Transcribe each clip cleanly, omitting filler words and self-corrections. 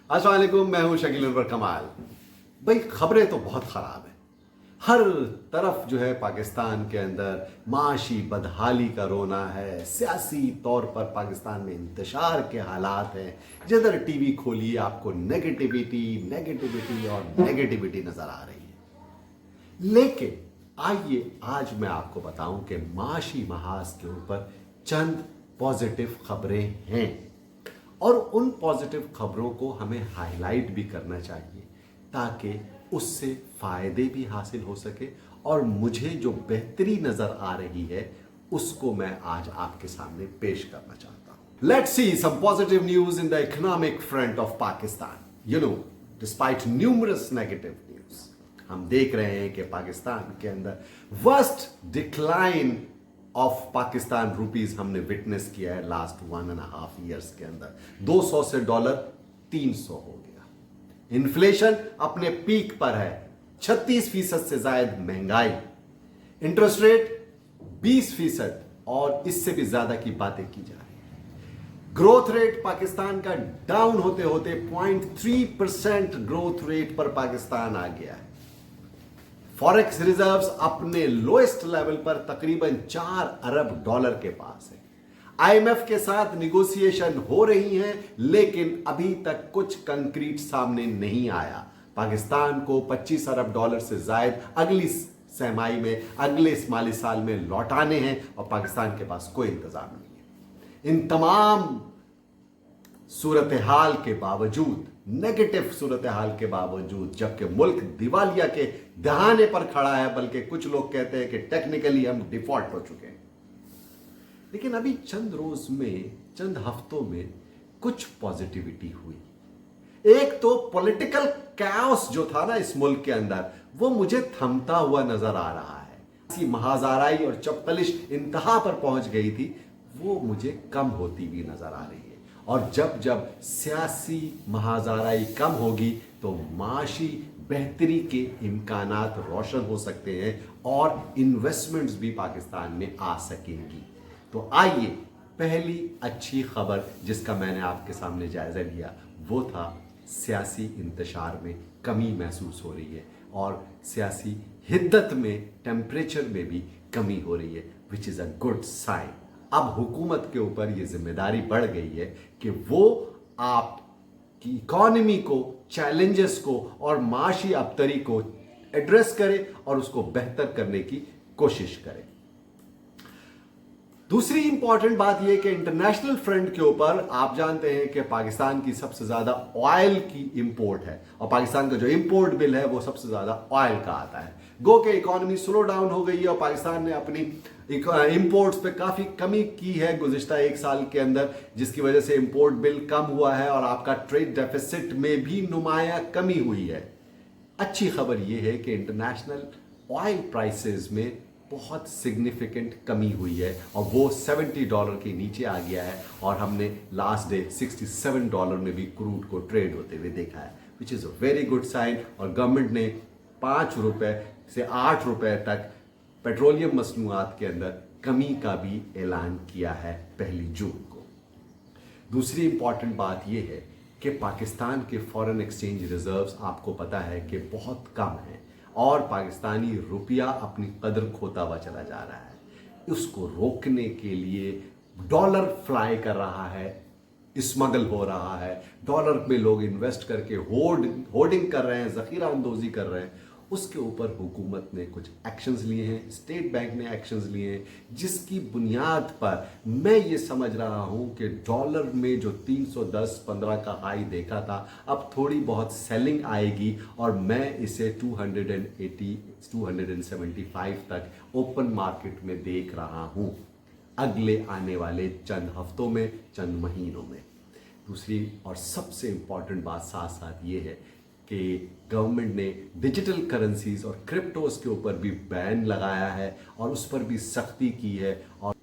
अस्सलाम वालेकुम, मैं हूं शकील अनवर कमाल। भाई खबरें तो बहुत ख़राब हैं। हर तरफ जो है पाकिस्तान के अंदर माशी बदहाली का रोना है, सियासी तौर पर पाकिस्तान में इंतशार के हालात हैं। जिधर टीवी खोलिए आपको नेगेटिविटी नेगेटिविटी और नेगेटिविटी नज़र आ रही है। लेकिन आइए आज मैं आपको बताऊं कि माशी महाज के ऊपर चंद पॉजिटिव खबरें हैं और उन पॉजिटिव खबरों को हमें हाईलाइट भी करना चाहिए ताकि उससे फायदे भी हासिल हो सके और मुझे जो बेहतरी नजर आ रही है उसको मैं आज आपके सामने पेश करना चाहता हूं। Let's see some positive news in the economic front of Pakistan. You know, despite numerous negative news, हम देख रहे हैं कि पाकिस्तान के अंदर worst decline of Pakistan rupees हमने विटनेस किया है लास्ट 1.5 ईयर्स के अंदर। 200 से डॉलर 300 हो गया। इन्फ्लेशन अपने पीक पर है, 36% से ज्यादा महंगाई, इंटरेस्ट रेट 20% और इससे भी ज्यादा की बातें की जा रही है। ग्रोथ रेट पाकिस्तान का डाउन होते होते 0.3% ग्रोथ रेट पर पाकिस्तान आ गया है। फॉरेक्स रिजर्व्स अपने लोएस्ट लेवल पर तकरीबन 4 अरब डॉलर के पास है। आईएमएफ के साथ निगोशिएशन हो रही हैं लेकिन अभी तक कुछ कंक्रीट सामने नहीं आया। पाकिस्तान को 25 अरब डॉलर से ज्यादा अगली सहमाई में, अगले माली साल में लौटाने हैं और पाकिस्तान के पास कोई इंतजाम नहीं है। इन तमाम सूरत हाल के बावजूद, नेगेटिव सूरत हाल के बावजूद, जबकि मुल्क दिवालिया के दहाने पर खड़ा है, बल्कि कुछ लोग कहते हैं कि टेक्निकली हम डिफॉल्ट हो चुके हैं, लेकिन अभी चंद रोज में, चंद हफ्तों में कुछ पॉजिटिविटी हुई। एक तो पॉलिटिकल कैओस जो था ना इस मुल्क के अंदर, वो मुझे थमता हुआ नजर आ रहा है। ऐसी महाजाराई और चपतलिश इंतहा पर पहुंच गई थी, वो मुझे कम होती हुई नजर आ रही है। और जब जब सियासी महाजाराई कम होगी तो माशी बेहतरी के इम्कानात रोशन हो सकते हैं और इन्वेस्टमेंट्स भी पाकिस्तान में आ सकेंगी। तो आइए, पहली अच्छी खबर जिसका मैंने आपके सामने जायजा लिया वो था सियासी इंतशार में कमी महसूस हो रही है और सियासी हिद्दत में, टेम्परेचर में भी कमी हो रही है, which is a good sign. अब हुकूमत के ऊपर यह जिम्मेदारी बढ़ गई है कि वो आपकी इकॉनमी को, चैलेंजेस को और माशी अबतरी को एड्रेस करे और उसको बेहतर करने की कोशिश करे। दूसरी इंपॉर्टेंट बात यह कि इंटरनेशनल फ्रंट के ऊपर आप जानते हैं कि पाकिस्तान की सबसे ज्यादा ऑयल की इंपोर्ट है और पाकिस्तान का जो इंपोर्ट बिल है वो सबसे ज्यादा ऑयल का आता है। गो के इकोनॉमी स्लो डाउन हो गई है और पाकिस्तान ने अपनी इंपोर्ट्स पे काफी कमी की है गुज़िश्ता 1 साल के अंदर, जिसकी वजह से इंपोर्ट बिल कम हुआ है और आपका ट्रेड डेफिसिट में भी नुमाया कमी हुई है। अच्छी खबर यह है कि इंटरनेशनल ऑयल प्राइसेस में बहुत सिग्निफिकेंट कमी हुई है और वो $70 के नीचे आ गया है और हमने लास्ट डे $67 में भी क्रूड को ट्रेड होते हुए देखा है, which is a very good sign. और गवर्नमेंट ने 5 रुपए से 8 रुपए तक पेट्रोलियम मसनूआत के अंदर कमी का भी ऐलान किया है 1 जून को। दूसरी इंपॉर्टेंट बात यह है कि पाकिस्तान के फॉरेन एक्सचेंज रिजर्व्स आपको पता है कि बहुत कम है और पाकिस्तानी रुपया अपनी कदर खोता हुआ चला जा रहा है। उसको रोकने के लिए डॉलर फ्लाई कर रहा है, स्मगल हो रहा है, डॉलर में लोग इन्वेस्ट करके होर्डिंग कर रहे हैं, जखीरा अंदोजी कर रहे हैं। उसके ऊपर हुकूमत ने कुछ एक्शंस लिए हैं, स्टेट बैंक ने एक्शंस लिए हैं, जिसकी बुनियाद पर मैं ये समझ रहा हूं कि डॉलर में जो 310-15 का हाई देखा था, अब थोड़ी बहुत सेलिंग आएगी और मैं इसे 280-275 तक ओपन मार्केट में देख रहा हूं अगले आने वाले चंद हफ्तों में, चंद महीनों में। दूसरी और सबसे इंपॉर्टेंट बात साथ साथ ये है कि गवर्नमेंट ने डिजिटल करेंसीज और क्रिप्टोस के ऊपर भी बैन लगाया है और उस पर भी सख्ती की है। और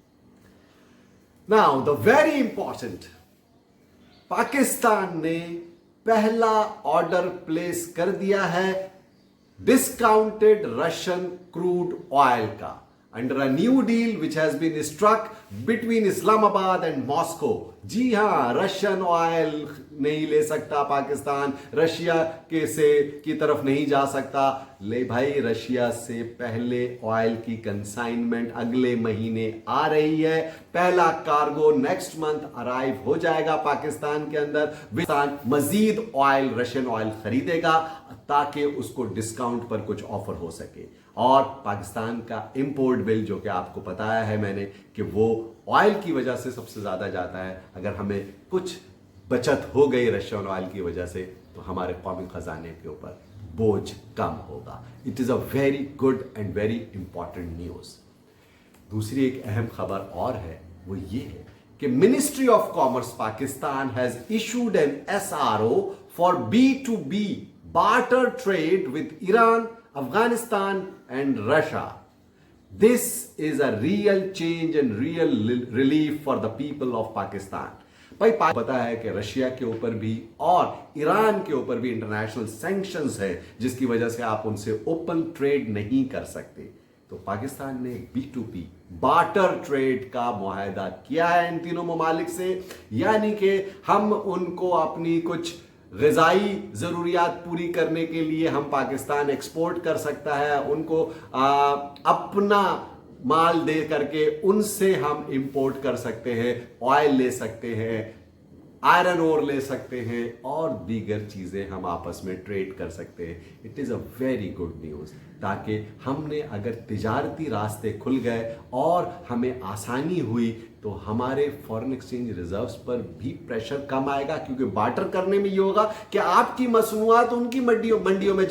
now the very important, Pakistan ने पहला ऑर्डर प्लेस कर दिया है डिस्काउंटेड रशियन क्रूड ऑयल का under a new deal which has been struck between Islamabad and Moscow. जी हाँ, रशियन ऑयल नहीं ले सकता पाकिस्तान, रशिया की तरफ नहीं जा सकता। ले भाई, रशिया से पहले ऑयल की कंसाइनमेंट अगले महीने आ रही है। पहला कार्गो नेक्स्ट मंथ अराइव हो जाएगा पाकिस्तान के अंदर। पाकिस्तान मजीद ऑयल, रशियन ऑयल खरीदेगा ताकि उसको डिस्काउंट पर कुछ ऑफर हो सके। और पाकिस्तान का इंपोर्ट बिल, जो कि आपको बताया है मैंने कि वो ऑयल की वजह से सबसे ज्यादा जाता है। अगर हमें कुछ बचत हो गई रशियन ऑयल की वजह से तो हमारे कौमी खजाने के ऊपर बोझ कम होगा। It is a very good and very important news. दूसरी एक अहम खबर और है, वो ये है कि ministry of commerce Pakistan has issued N SRO for B2B barter trade with Iran, Afghanistan and Russia. This is a real change and real relief for the people of Pakistan. भाई पता है कि रशिया के ऊपर भी और ईरान के ऊपर भी इंटरनेशनल सैंक्शंस है, जिसकी वजह से आप उनसे ओपन ट्रेड नहीं कर सकते। तो पाकिस्तान ने B2B बार्टर ट्रेड का मुआहदा किया है इन तीनों ममालिक से, यानी कि हम उनको अपनी कुछ ग़िज़ाई ज़रूरियात पूरी करने के लिए हम पाकिस्तान एक्सपोर्ट कर सकता है, उनको अपना माल दे करके उनसे हम इंपोर्ट कर सकते हैं, ऑयल ले सकते हैं, आयरन ओर ले सकते हैं और दीगर चीज़ें हम आपस में ट्रेड कर सकते हैं। It is a very good news, ताकि हमने अगर तिजारती रास्ते खुल गए और हमें आसानी हुई तो हमारे फॉरेन एक्सचेंज रिजर्व्स पर भी प्रेशर कम आएगा, क्योंकि बार्टर करने में ये होगा कि आपकी मसनूआत उनकी मंडियों में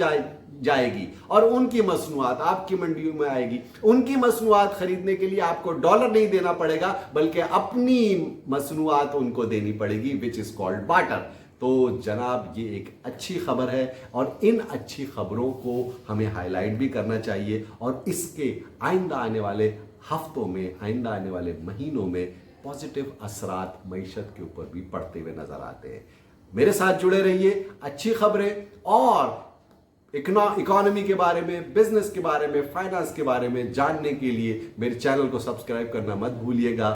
जाएगी और उनकी मसनूआत आपकी मंडियों में आएगी। उनकी मसनूआत खरीदने के लिए आपको डॉलर नहीं देना पड़ेगा, बल्कि अपनी मसनूआत उनको देनी पड़ेगी, विच इज कॉल्ड बार्टर। तो जनाब, ये एक अच्छी खबर है और इन अच्छी खबरों को हमें हाईलाइट भी करना चाहिए और इसके आइंदा आने वाले हफ्तों में, आइंदा आने वाले महीनों में पॉजिटिव असरात मईशत के ऊपर भी पड़ते हुए नजर आते हैं। मेरे साथ जुड़े रहिए, अच्छी खबरें और इकोनॉमी के बारे में, बिजनेस के बारे में, फाइनेंस के बारे में जानने के लिए मेरे चैनल को सब्सक्राइब करना मत भूलिएगा।